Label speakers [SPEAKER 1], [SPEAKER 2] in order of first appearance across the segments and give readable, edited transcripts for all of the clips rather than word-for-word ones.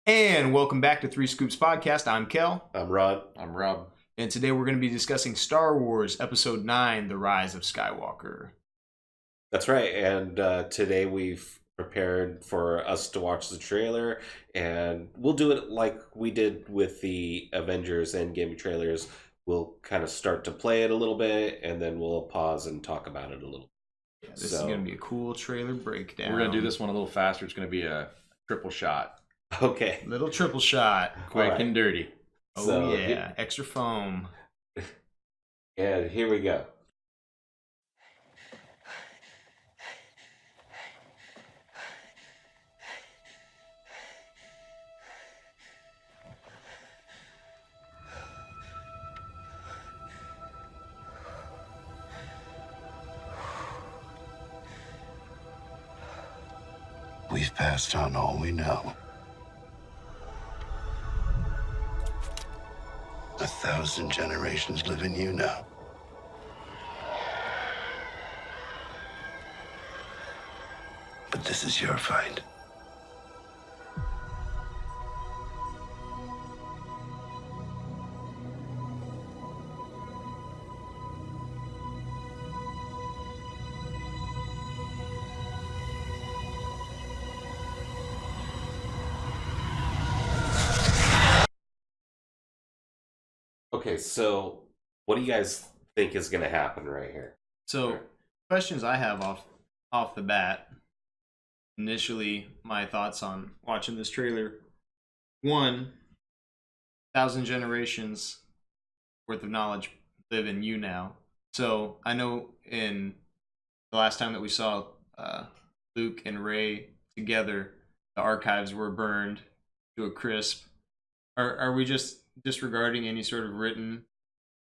[SPEAKER 1] And welcome back to Three Scoops Podcast. I'm Kel.
[SPEAKER 2] I'm Rod.
[SPEAKER 3] I'm Rob.
[SPEAKER 1] And today we're going to be discussing Star Wars Episode 9, The Rise of Skywalker.
[SPEAKER 2] That's right. And today we've prepared for us to watch the trailer. And we'll do it like we did with the Avengers Endgame trailers. We'll kind of start to play it a little bit, and then we'll pause and talk about it a little.
[SPEAKER 1] Yeah, this is going to be a cool trailer breakdown.
[SPEAKER 3] We're going to do this one a little faster. It's going to be a triple shot.
[SPEAKER 2] Okay.
[SPEAKER 1] Little triple shot.
[SPEAKER 3] Quick and dirty.
[SPEAKER 1] Oh,
[SPEAKER 2] So,
[SPEAKER 1] yeah. Extra foam.
[SPEAKER 2] And here we go.
[SPEAKER 4] We've passed on all we know. 1,000 generations live in you now. But this is your fight.
[SPEAKER 2] Okay, so what do you guys think is going to happen right here?
[SPEAKER 1] So, questions I have off the bat. Initially, my thoughts on watching this trailer. 1,000 generations worth of knowledge live in you now. So I know in the last time that we saw Luke and Rey together, the archives were burned to a crisp. Are we just disregarding any sort of written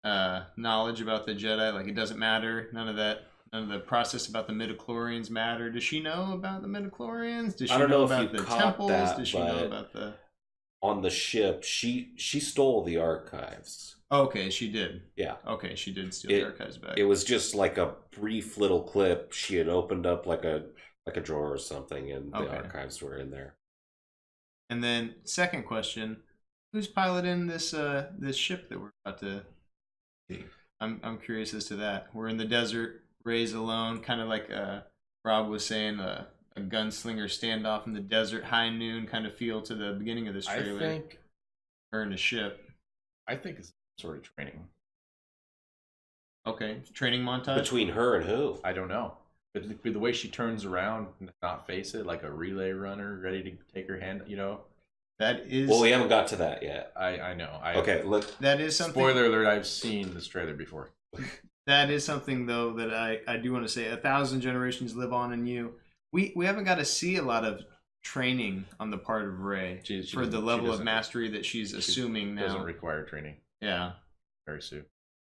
[SPEAKER 1] knowledge about the Jedi? Like, it doesn't matter. None of the process about the midichlorians matter. Does she know about the midichlorians? Does she know about the temples? Does she know about the...
[SPEAKER 2] On the ship, she stole the archives.
[SPEAKER 1] Okay, she did.
[SPEAKER 2] Yeah.
[SPEAKER 1] Okay, she did steal the archives back.
[SPEAKER 2] It was just like a brief little clip. She had opened up like a drawer or something, and the archives were in there.
[SPEAKER 1] And then, second question: who's piloting this ship that we're about to see? I'm curious as to that. We're in the desert, Rey's alone, kind of like Rob was saying, a gunslinger standoff in the desert, high noon kind of feel to the beginning of this trailer.
[SPEAKER 3] I think
[SPEAKER 1] her in a ship.
[SPEAKER 3] I think it's sort of training.
[SPEAKER 1] Okay, training montage
[SPEAKER 2] Between her and who?
[SPEAKER 3] I don't know. But the way she turns around and not face it, like a relay runner ready to take her hand,
[SPEAKER 1] That is...
[SPEAKER 2] Well, we haven't got to that yet.
[SPEAKER 3] I know.
[SPEAKER 2] Okay, look.
[SPEAKER 1] That is something...
[SPEAKER 3] Spoiler alert, I've seen this trailer before.
[SPEAKER 1] That is something, though, that I do want to say. 1,000 generations live on in you. We haven't got to see a lot of training on the part of Rey for the level of mastery that she's assuming now.
[SPEAKER 3] Doesn't require training.
[SPEAKER 1] Yeah.
[SPEAKER 3] Very soon.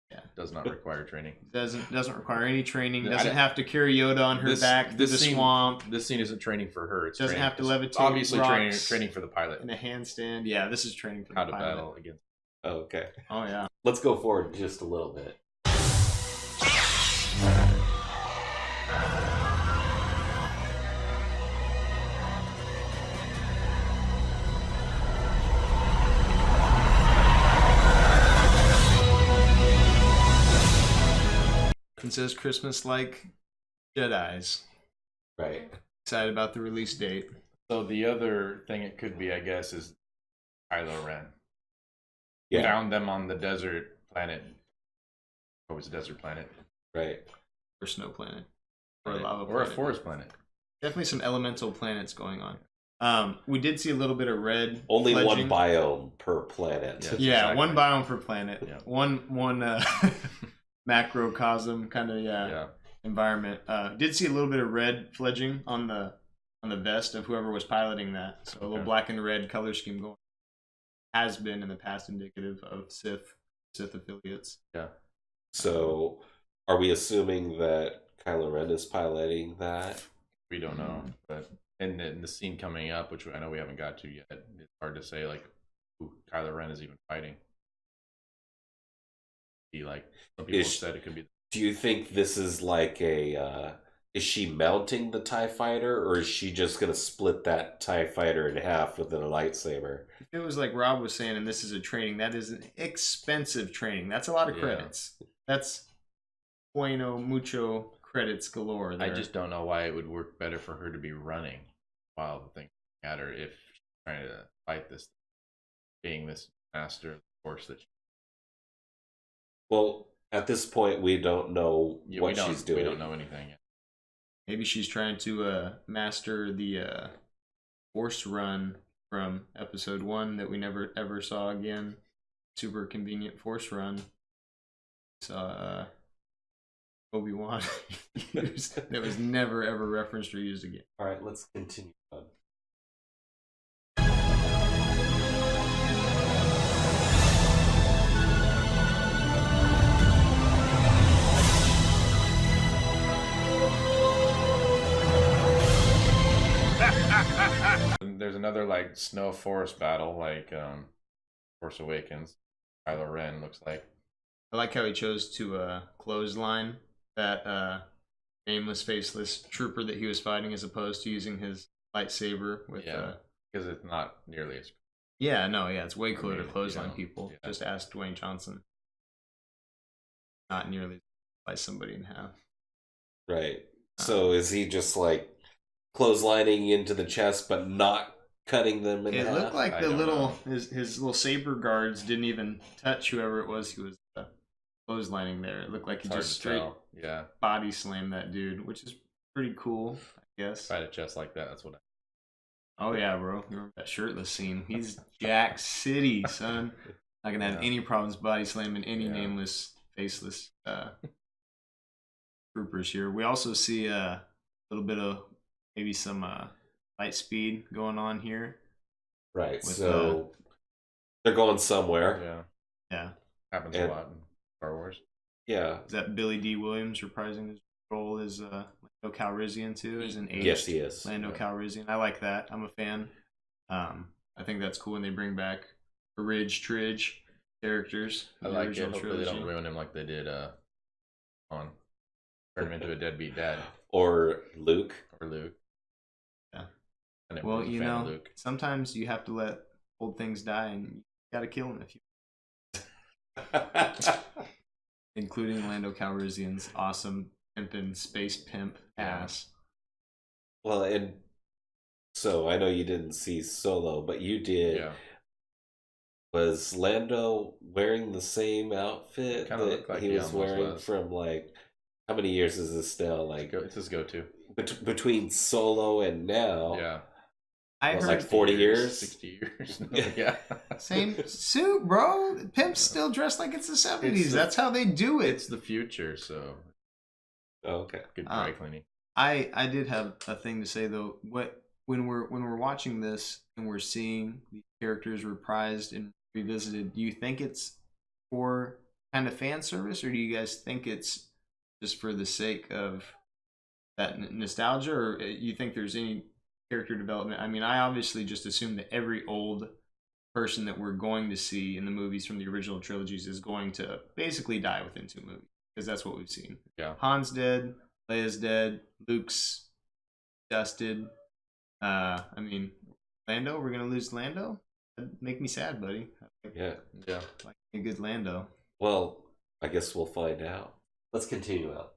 [SPEAKER 1] Yeah.
[SPEAKER 3] Does not require training.
[SPEAKER 1] Doesn't require any training. Doesn't have to carry Yoda on her back through the swamp.
[SPEAKER 3] This scene isn't training for her. It's
[SPEAKER 1] doesn't have to levitate.
[SPEAKER 3] Obviously,
[SPEAKER 1] rocks
[SPEAKER 3] training for the pilot.
[SPEAKER 1] in a handstand. Yeah, this is training for
[SPEAKER 3] How
[SPEAKER 1] the
[SPEAKER 3] to
[SPEAKER 1] pilot.
[SPEAKER 3] battle against.
[SPEAKER 2] Oh, okay.
[SPEAKER 1] Oh yeah.
[SPEAKER 2] Let's go forward just a little bit.
[SPEAKER 1] It says Christmas like Jedi's.
[SPEAKER 2] Right.
[SPEAKER 1] Excited about the release date.
[SPEAKER 3] So the other thing it could be, I guess, is Kylo Ren.
[SPEAKER 2] Yeah.
[SPEAKER 3] Found them on the desert planet. What was the desert planet?
[SPEAKER 2] Right.
[SPEAKER 1] Or snow planet.
[SPEAKER 3] Or
[SPEAKER 1] Or a lava
[SPEAKER 3] or
[SPEAKER 1] planet.
[SPEAKER 3] a forest planet.
[SPEAKER 1] Definitely some elemental planets going on. We did see a little bit of red.
[SPEAKER 2] Only
[SPEAKER 1] fledging.
[SPEAKER 2] one biome per planet.
[SPEAKER 3] Yes.
[SPEAKER 1] Yeah,
[SPEAKER 3] Exactly.
[SPEAKER 1] one biome per planet.
[SPEAKER 3] Yeah.
[SPEAKER 1] One macrocosm kind of environment. Did see a little bit of red fledging on the vest of whoever was piloting that. So a little black and red color scheme going. Has been in the past indicative of Sith affiliates.
[SPEAKER 3] Yeah.
[SPEAKER 2] So, are we assuming that Kylo Ren is piloting that?
[SPEAKER 3] We don't know, but in the scene coming up, which I know we haven't got to yet, it's hard to say like who Kylo Ren is even fighting. Be like some people have said it could be.
[SPEAKER 2] Do you think this is like a is she mounting the TIE fighter, or is she just gonna split that TIE fighter in half with a lightsaber?
[SPEAKER 1] If it was like Rob was saying, and this is a training, that is an expensive training. That's a lot of
[SPEAKER 3] Yeah.
[SPEAKER 1] credits. That's bueno mucho credits galore there.
[SPEAKER 3] I just don't know why it would work better for her to be running while the thing at her if she's trying to fight this, being this master of the force that.
[SPEAKER 2] Well, at this point, we don't know what she's doing.
[SPEAKER 3] We don't know anything yet.
[SPEAKER 1] Maybe she's trying to master the Force Run from Episode 1 that we never ever saw again. Super convenient Force Run. Saw Obi-Wan used that was never ever referenced or used again.
[SPEAKER 2] All right, let's continue on.
[SPEAKER 3] There's another like snow forest battle, like Force Awakens. Kylo Ren looks like.
[SPEAKER 1] I like how he chose to clothesline that nameless, faceless trooper that he was fighting, as opposed to using his lightsaber with.
[SPEAKER 3] Yeah, because it's not nearly as.
[SPEAKER 1] Yeah, no, yeah, it's way cooler to
[SPEAKER 3] You
[SPEAKER 1] clothesline
[SPEAKER 3] know,
[SPEAKER 1] people.
[SPEAKER 3] yeah.
[SPEAKER 1] Just ask Dwayne Johnson. Not nearly by somebody in half.
[SPEAKER 2] Right. So is he just like clotheslining into the chest, but not cutting them in
[SPEAKER 1] It
[SPEAKER 2] half?
[SPEAKER 1] looked like
[SPEAKER 3] I
[SPEAKER 1] the
[SPEAKER 3] don't
[SPEAKER 1] little his little saber guards didn't even touch whoever it was he was clotheslining there. It looked like he
[SPEAKER 3] It's hard
[SPEAKER 1] just
[SPEAKER 3] to
[SPEAKER 1] straight
[SPEAKER 3] tell. Yeah,
[SPEAKER 1] body slammed that dude, which is pretty cool, I guess.
[SPEAKER 3] fight a chest like that. That's what.
[SPEAKER 1] Oh yeah, bro. Remember that shirtless scene? He's Jack City, son. Not gonna have
[SPEAKER 3] Yeah.
[SPEAKER 1] any problems body slamming any
[SPEAKER 3] Yeah.
[SPEAKER 1] nameless, faceless troopers here. We also see a little bit of maybe some light speed going on here.
[SPEAKER 2] Right.
[SPEAKER 1] With,
[SPEAKER 2] So they're going somewhere.
[SPEAKER 3] Yeah,
[SPEAKER 1] Yeah.
[SPEAKER 3] happens
[SPEAKER 2] And-
[SPEAKER 3] a lot in Star Wars.
[SPEAKER 2] Yeah.
[SPEAKER 1] Is that Billy D. Williams reprising his role as Lando Calrissian too? As an aged
[SPEAKER 2] Yes, he is.
[SPEAKER 1] Lando
[SPEAKER 3] Yeah.
[SPEAKER 1] Calrissian. I like that. I'm a fan. I think that's cool when they bring back Ridge Tridge characters.
[SPEAKER 3] I
[SPEAKER 1] from the
[SPEAKER 3] like it.
[SPEAKER 1] original
[SPEAKER 3] Hopefully they don't
[SPEAKER 1] trilogy.
[SPEAKER 3] ruin him like they did on turn him into a deadbeat dad
[SPEAKER 2] Or Luke.
[SPEAKER 3] or Luke.
[SPEAKER 1] Yeah.
[SPEAKER 3] I never
[SPEAKER 1] Well,
[SPEAKER 3] was a
[SPEAKER 1] you
[SPEAKER 3] fan of
[SPEAKER 1] know,
[SPEAKER 3] Luke.
[SPEAKER 1] sometimes you have to let old things die, and you gotta kill them if you, including Lando Calrissian's awesome pimpin' space pimp ass.
[SPEAKER 2] Well, and so I know you didn't see Solo, but you did.
[SPEAKER 3] Yeah,
[SPEAKER 2] Was Lando wearing the same outfit
[SPEAKER 3] Kinda
[SPEAKER 2] that
[SPEAKER 3] looked like
[SPEAKER 2] he
[SPEAKER 3] he
[SPEAKER 2] was
[SPEAKER 3] almost
[SPEAKER 2] wearing
[SPEAKER 3] was.
[SPEAKER 2] from like how many years is this now? Like
[SPEAKER 3] it's his go-to.
[SPEAKER 2] between Solo and now?
[SPEAKER 3] Yeah,
[SPEAKER 1] I
[SPEAKER 2] Was
[SPEAKER 1] heard
[SPEAKER 2] like 40 years?
[SPEAKER 3] 60 years.
[SPEAKER 2] Yeah.
[SPEAKER 3] Yeah,
[SPEAKER 1] same suit, bro. Pimp's still dressed like it's the 70s.
[SPEAKER 3] It's the-
[SPEAKER 1] That's how they do it.
[SPEAKER 3] it's the future, so
[SPEAKER 2] Oh, okay.
[SPEAKER 3] good dry cleaning.
[SPEAKER 1] I did have a thing to say though. When we're watching this and we're seeing the characters reprised and revisited, do you think it's for kind of fan service, or do you guys think it's just for the sake of that nostalgia, or you think there's any character development? I mean, I obviously just assume that every old person that we're going to see in the movies from the original trilogies is going to basically die within 2 movies, because that's what we've seen.
[SPEAKER 3] Yeah.
[SPEAKER 1] Han's dead, Leia's dead, Luke's dusted. I mean, Lando, we're gonna lose Lando? That'd make me sad, buddy.
[SPEAKER 2] Yeah.
[SPEAKER 3] Yeah.
[SPEAKER 1] Like a good Lando.
[SPEAKER 2] Well, I guess we'll find out. Let's continue out.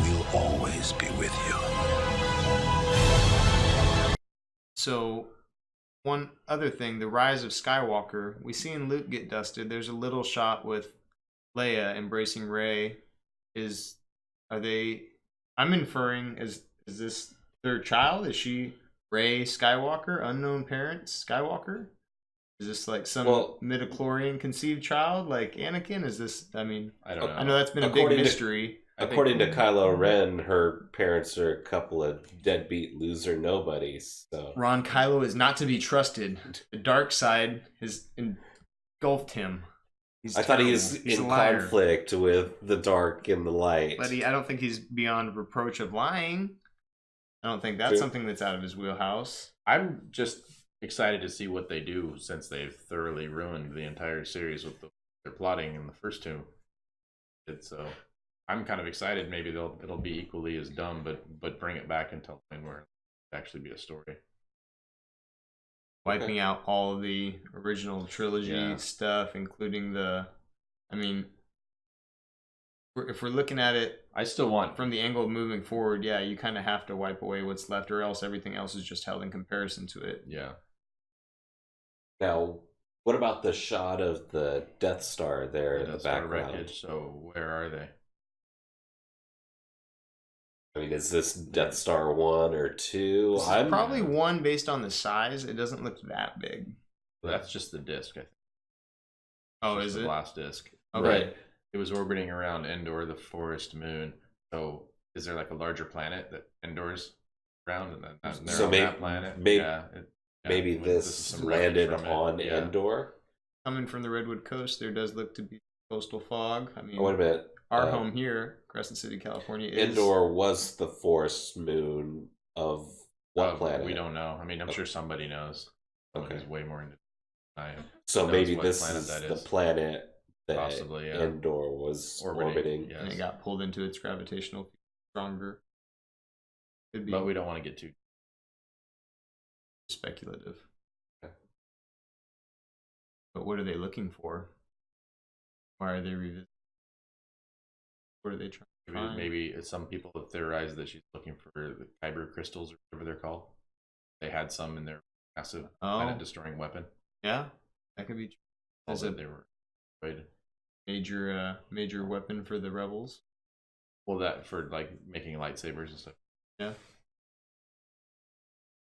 [SPEAKER 4] We'll always be with you.
[SPEAKER 1] So, one other thing, the Rise of Skywalker, we seen Luke get dusted. There's a little shot with Leia embracing Rey. I'm inferring, is this their child? Is she Rey Skywalker, unknown parents Skywalker? Is this like some midichlorian conceived child like Anakin? Is this, I mean,
[SPEAKER 3] I don't know.
[SPEAKER 1] I know that's been a big
[SPEAKER 2] According to-
[SPEAKER 1] mystery.
[SPEAKER 2] According to Kylo Ren, her parents are a couple of deadbeat loser nobodies. So
[SPEAKER 1] Ron Kylo is not to be trusted. The dark side has engulfed him. He's
[SPEAKER 2] I thought he
[SPEAKER 1] terrible.
[SPEAKER 2] was
[SPEAKER 1] He's a
[SPEAKER 2] in
[SPEAKER 1] liar.
[SPEAKER 2] conflict with the dark and the light.
[SPEAKER 1] But I don't think he's beyond reproach of lying. I don't think that's
[SPEAKER 2] True.
[SPEAKER 1] something that's out of his wheelhouse.
[SPEAKER 3] I'm just excited to see what they do since they've thoroughly ruined the entire series with their plotting in the first two. So I'm kind of excited. Maybe it'll be equally as dumb, but bring it back until where it actually be a story.
[SPEAKER 1] Wiping out all of the original trilogy stuff, including I mean, if we're looking at it,
[SPEAKER 3] I still want
[SPEAKER 1] from the angle of moving forward, yeah, you kind of have to wipe away what's left, or else everything else is just held in comparison to it.
[SPEAKER 3] Yeah.
[SPEAKER 2] Now, what about the shot of the Death Star there in the background?
[SPEAKER 3] Wreckage, so where are they?
[SPEAKER 2] I mean, is this Death Star 1 or 2?
[SPEAKER 1] This is probably 1 based on the size. It doesn't look that big.
[SPEAKER 3] That's just the disc, I think.
[SPEAKER 1] Oh, is it?
[SPEAKER 3] The last disc.
[SPEAKER 1] Okay.
[SPEAKER 2] Right.
[SPEAKER 3] It was orbiting around Endor, the forest moon. So is there like a larger planet that Endor's around, and then they're on that planet?
[SPEAKER 2] Maybe this landed on Endor.
[SPEAKER 1] Coming from the Redwood Coast, there does look to be coastal fog. I mean,
[SPEAKER 2] wait a minute.
[SPEAKER 1] Our home here, Crescent City, California, is...
[SPEAKER 2] Endor was the forest moon of what planet?
[SPEAKER 3] We don't know. I mean, I'm sure somebody knows. Someone who's way more into I am.
[SPEAKER 2] So maybe this is the planet that
[SPEAKER 3] possibly,
[SPEAKER 2] Endor was orbiting.
[SPEAKER 3] Yes.
[SPEAKER 1] And it got pulled into its gravitational field stronger. Could be,
[SPEAKER 3] but we don't want to get too
[SPEAKER 1] speculative. Okay. But what are they looking for? Why are they revisiting? What are they trying to find?
[SPEAKER 3] Maybe some people have theorized that she's looking for the kyber crystals, or whatever they're called. They had some in their massive planet-destroying weapon.
[SPEAKER 1] Yeah, that could be true.
[SPEAKER 3] Also, they were
[SPEAKER 1] major weapon for the rebels.
[SPEAKER 3] Well, that for like making lightsabers and stuff.
[SPEAKER 1] Yeah.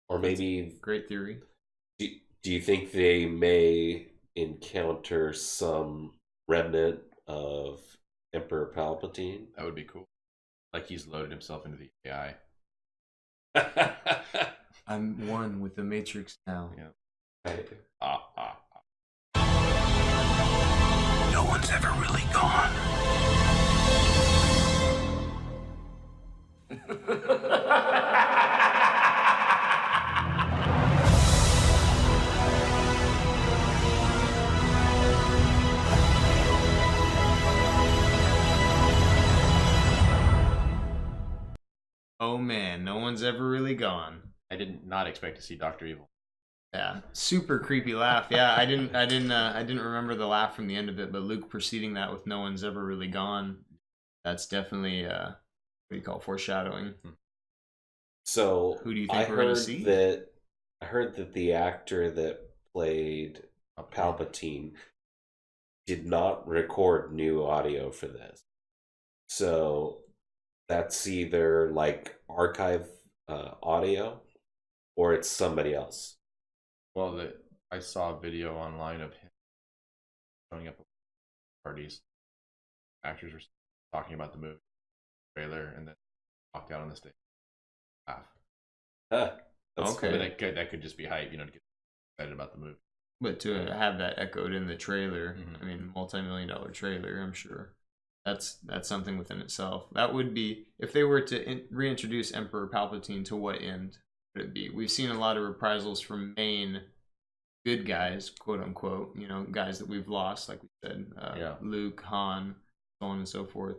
[SPEAKER 2] Or maybe
[SPEAKER 1] great theory.
[SPEAKER 2] Do you think they may encounter some remnant of Emperor Palpatine?
[SPEAKER 3] That would be cool. Like he's loaded himself into the AI.
[SPEAKER 1] I'm one with the Matrix now.
[SPEAKER 3] Yeah.
[SPEAKER 4] No one's ever really gone.
[SPEAKER 1] Oh man, no one's ever really gone.
[SPEAKER 3] I did not expect to see Dr. Evil.
[SPEAKER 1] Yeah, super creepy laugh. Yeah, I didn't remember the laugh from the end of it, but Luke preceding that with "No one's ever really gone." That's definitely what do you call foreshadowing?
[SPEAKER 2] So
[SPEAKER 1] who do you think we're going to see?
[SPEAKER 2] I heard that the actor that played Palpatine did not record new audio for this, so that's either like archive audio or it's somebody else.
[SPEAKER 3] Well, I saw a video online of him showing up at parties. Actors were talking about the movie trailer, and then walked out on the stage. Laugh.
[SPEAKER 1] Okay.
[SPEAKER 3] But that could just be hype, to get excited about the movie.
[SPEAKER 1] But to have that echoed in the trailer, I mean, multi-million-dollar trailer, I'm sure that's something within itself. That would be, if they were to reintroduce Emperor Palpatine, to what end would it be? We've seen a lot of reprisals from main good guys, quote unquote, guys that we've lost, like we said, Luke, Han, so on and so forth.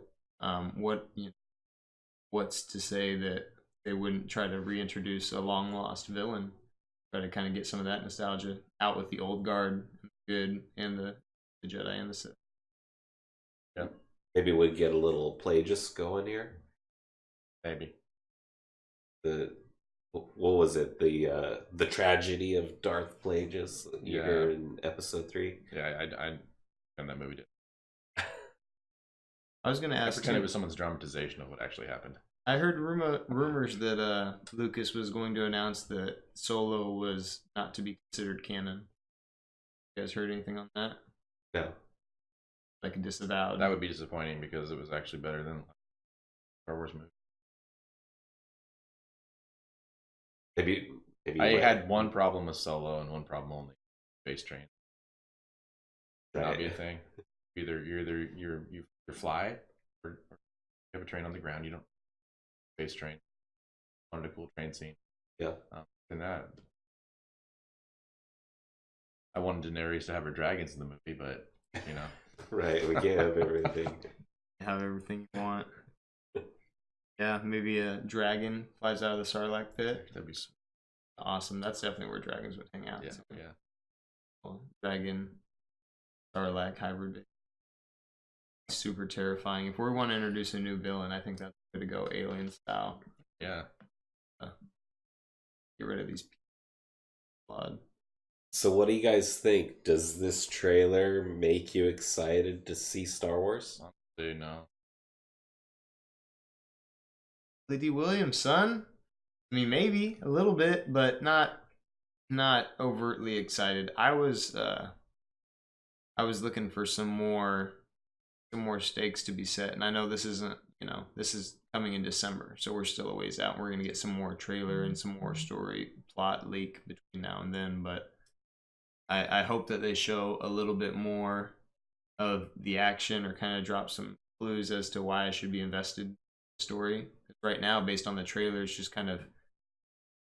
[SPEAKER 1] What's to say that they wouldn't try to reintroduce a long lost villain, try to kind of get some of that nostalgia out with the old guard, the good, and the Jedi and the Sith.
[SPEAKER 3] Yeah.
[SPEAKER 2] Maybe we get a little Plagueis going here.
[SPEAKER 3] Maybe.
[SPEAKER 2] What was it? The tragedy of Darth Plagueis you heard in episode 3?
[SPEAKER 3] Yeah, I and that movie did.
[SPEAKER 1] I was going to ask.
[SPEAKER 3] I pretend it was someone's dramatization of what actually happened.
[SPEAKER 1] I heard rumors that Lucas was going to announce that Solo was not to be considered canon. You guys heard anything on that?
[SPEAKER 2] No.
[SPEAKER 1] Like disavowed.
[SPEAKER 3] That would be disappointing because it was actually better than Star Wars movie.
[SPEAKER 2] Maybe
[SPEAKER 3] I had one problem with Solo and one problem only. Space train. That'll be a thing. You fly or you have a train on the ground. You don't space train. wanted a cool train scene.
[SPEAKER 2] Yeah.
[SPEAKER 3] And that I wanted Daenerys to have her dragons in the movie, but you know.
[SPEAKER 2] Right, we can't have everything.
[SPEAKER 1] Have everything you want. Yeah, maybe a dragon flies out of the Sarlacc pit.
[SPEAKER 3] That'd be
[SPEAKER 1] Awesome. That's definitely where dragons would hang out.
[SPEAKER 3] yeah,
[SPEAKER 1] So,
[SPEAKER 3] yeah.
[SPEAKER 1] well, dragon, Sarlacc hybrid. Super terrifying. If we want to introduce a new villain, I think that's the way to go, alien style.
[SPEAKER 3] Yeah.
[SPEAKER 1] Get rid of these blood.
[SPEAKER 2] So what do you guys think? Does this trailer make you excited to see Star Wars?
[SPEAKER 3] Honestly, no.
[SPEAKER 1] Lady Williams, son. I mean, maybe a little bit, but not overtly excited. I was looking for some more stakes to be set, and I know this isn't, this is coming in December, so we're still a ways out. We're gonna get some more trailer and some more story plot leak between now and then, but I hope that they show a little bit more of the action or kind of drop some clues as to why I should be invested in the story. Right now, based on the trailer, it's just kind of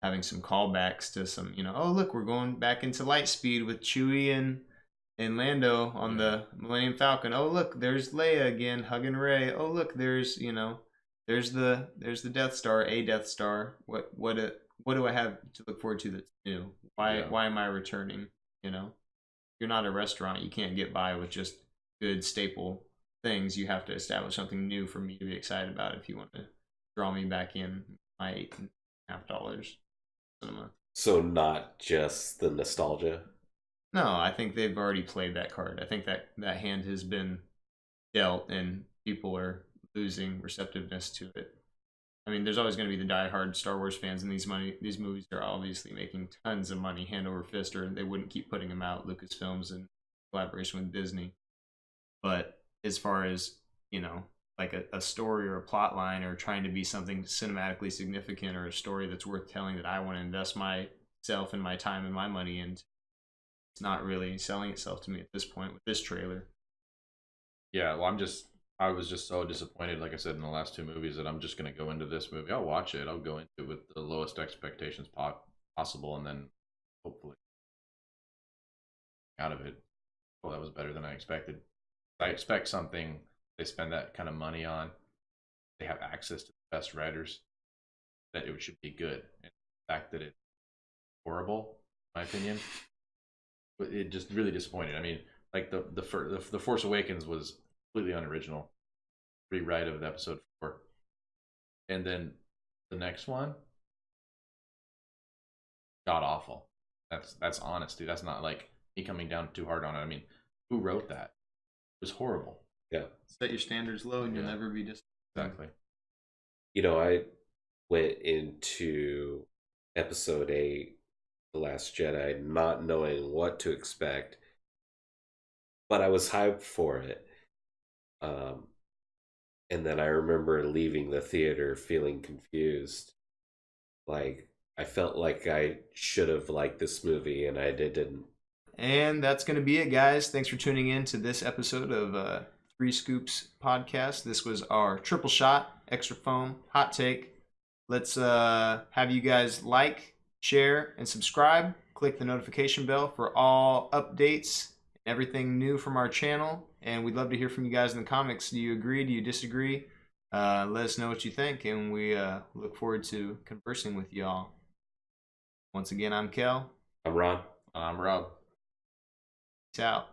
[SPEAKER 1] having some callbacks to some, oh look, we're going back into light speed with Chewie and Lando on the Millennium Falcon. Oh look, there's Leia again hugging Rey. Oh look, there's the Death Star, a Death Star. What do I have to look forward to that's new? Why am I returning? You're not a restaurant. You can't get by with just good staple things. You have to establish something new for me to be excited about if you want to draw me back in my $8.50 cinema.
[SPEAKER 2] So not just the nostalgia?
[SPEAKER 1] No, I think they've already played that card. I think that hand has been dealt, and people are losing receptiveness to it. I mean, there's always going to be the diehard Star Wars fans, and these movies are obviously making tons of money hand over fist, or they wouldn't keep putting them out. Lucasfilms in collaboration with Disney. But as far as like a story or a plot line, or trying to be something cinematically significant, or a story that's worth telling that I want to invest myself and my time and my money into, it's not really selling itself to me at this point with this trailer.
[SPEAKER 3] Yeah, well, I was just so disappointed, like I said, in the last two movies, that I'm just going to go into this movie. I'll watch it. I'll go into it with the lowest expectations possible, and then hopefully out of it, well, that was better than I expected. I expect something they spend that kind of money on, they have access to the best writers, that it should be good. And the fact that it's horrible, in my opinion, it just really disappointed. I mean, like the Force Awakens was completely unoriginal rewrite of episode 4, and then the next one, god awful. That's honesty. That's not like me coming down too hard on it. I mean, who wrote that? It was horrible.
[SPEAKER 2] Yeah.
[SPEAKER 1] Set your standards low, and you'll never be disappointed.
[SPEAKER 3] Exactly.
[SPEAKER 2] I went into episode 8, The Last Jedi, not knowing what to expect, but I was hyped for it. And then I remember leaving the theater feeling confused. Like, I felt like I should have liked this movie, and I didn't.
[SPEAKER 1] And that's going to be it, guys. Thanks for tuning in to this episode of Three Scoops Podcast. This was our triple shot, extra foam, hot take. Let's have you guys like, share, and subscribe. Click the notification bell for all updates and everything new from our channel. And we'd love to hear from you guys in the comments. Do you agree? Do you disagree? Let us know what you think, and we look forward to conversing with y'all. Once again, I'm Kel.
[SPEAKER 2] I'm Ron.
[SPEAKER 3] I'm Rob.
[SPEAKER 1] Peace out.